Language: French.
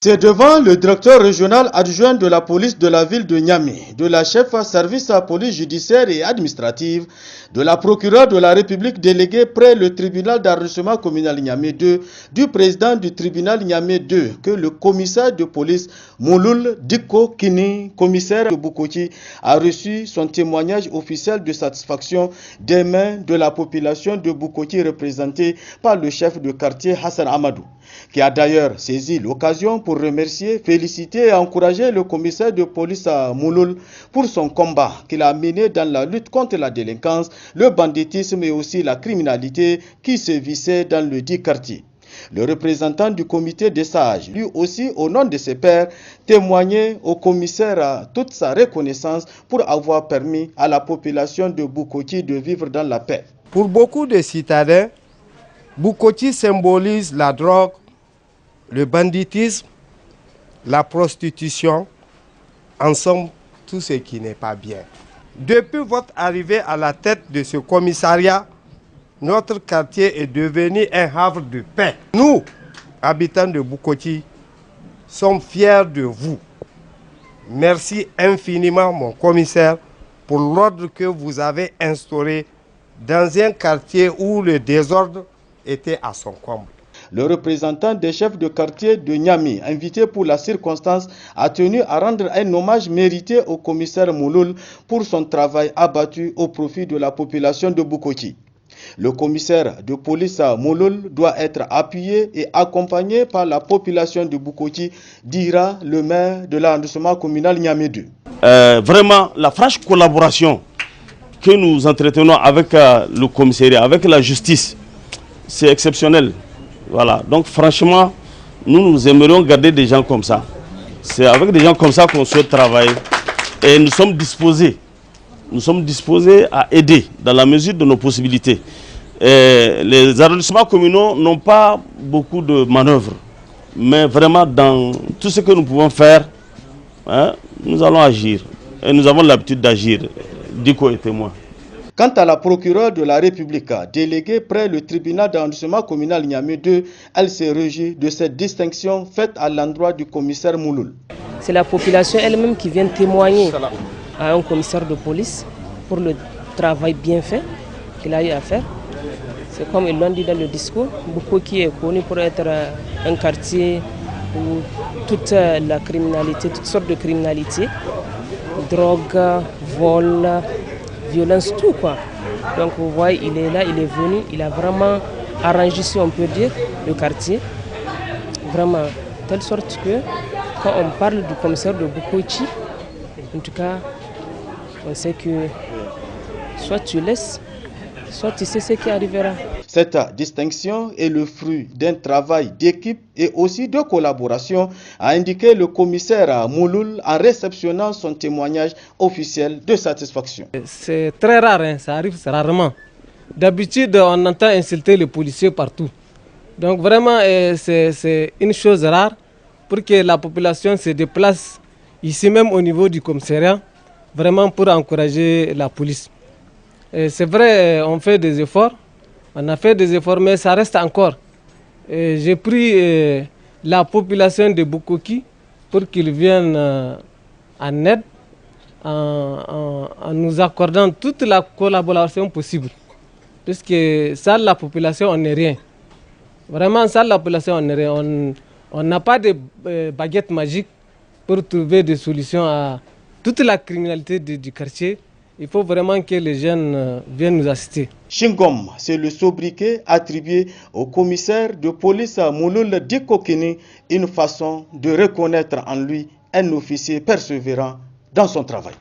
C'est devant le directeur régional adjoint de la police de la ville de Niamey, de la chef service à police judiciaire et administrative, de la procureure de la République déléguée près le tribunal d'arrondissement communal Niamey 2, du président du tribunal Niamey 2, que le commissaire de police Mouloul Dikko Kini, commissaire de Bukoti, a reçu son témoignage officiel de satisfaction des mains de la population de Bukoti représentée par le chef de quartier Hassan Amadou, qui a d'ailleurs saisi l'occasion pour remercier, féliciter et encourager le commissaire de police à Mouloul pour son combat qu'il a mené dans la lutte contre la délinquance, le banditisme et aussi la criminalité qui sévissait dans le dit quartier. Le représentant du comité des sages, lui aussi au nom de ses pairs, témoignait au commissaire toute sa reconnaissance pour avoir permis à la population de Bukoti de vivre dans la paix. Pour beaucoup de citadins, Bukoti symbolise la drogue, le banditisme, la prostitution, en somme, tout ce qui n'est pas bien. Depuis votre arrivée à la tête de ce commissariat, notre quartier est devenu un havre de paix. Nous, habitants de Bukoti, sommes fiers de vous. Merci infiniment, mon commissaire, pour l'ordre que vous avez instauré dans un quartier où le désordre était à son comble. Le représentant des chefs de quartier de Niamey, invité pour la circonstance, a tenu à rendre un hommage mérité au commissaire Mouloul pour son travail abattu au profit de la population de Bukoti. Le commissaire de police à Mouloul doit être appuyé et accompagné par la population de Bukoti, dira le maire de l'arrondissement communal Niamey 2. Vraiment, la franche collaboration que nous entretenons avec le commissariat, avec la justice, c'est exceptionnel. Voilà, donc franchement, nous aimerions garder des gens comme ça. C'est avec des gens comme ça qu'on souhaite travailler. Et nous sommes disposés à aider dans la mesure de nos possibilités. Et les arrondissements communaux n'ont pas beaucoup de manœuvres. Mais vraiment, dans tout ce que nous pouvons faire, nous allons agir. Et nous avons l'habitude d'agir. Dikko est témoin. Quant à la procureure de la République, déléguée près le tribunal d'arrondissement communal Niamey 2, elle s'est réjouie de cette distinction faite à l'endroit du commissaire Mouloul. C'est la population elle-même qui vient témoigner à un commissaire de police pour le travail bien fait qu'il a eu à faire. C'est comme ils l'ont dit dans le discours, Bukoti est connu pour être un quartier où toute la criminalité, toutes sortes de criminalité, drogue, vol, violence, tout quoi. Donc vous voyez, il est là, il est venu, il a vraiment arrangé, si on peut dire, le quartier. Vraiment, de telle sorte que quand on parle du commissaire de Bukoti, en tout cas, on sait que soit tu laisses, soit tu sais ce qui arrivera. Cette distinction est le fruit d'un travail d'équipe et aussi de collaboration, a indiqué le commissaire Mouloul en réceptionnant son témoignage officiel de satisfaction. C'est très rare, hein, ça arrive rarement. D'habitude, on entend insulter les policiers partout. Donc vraiment, c'est une chose rare pour que la population se déplace ici même au niveau du commissariat, vraiment pour encourager la police. C'est vrai, on fait des efforts. On a fait des efforts, mais ça reste encore. J'ai pris la population de Bukoti pour qu'ils viennent en aide en nous accordant toute la collaboration possible. Parce que sans la population, on n'est rien. Vraiment, sans la population, on n'est rien. On n'a pas de baguette magique pour trouver des solutions à toute la criminalité du quartier. Il faut vraiment que les jeunes viennent nous assister. Shingom, c'est le sobriquet attribué au commissaire de police à Mouloul Dikko Kini, une façon de reconnaître en lui un officier persévérant dans son travail.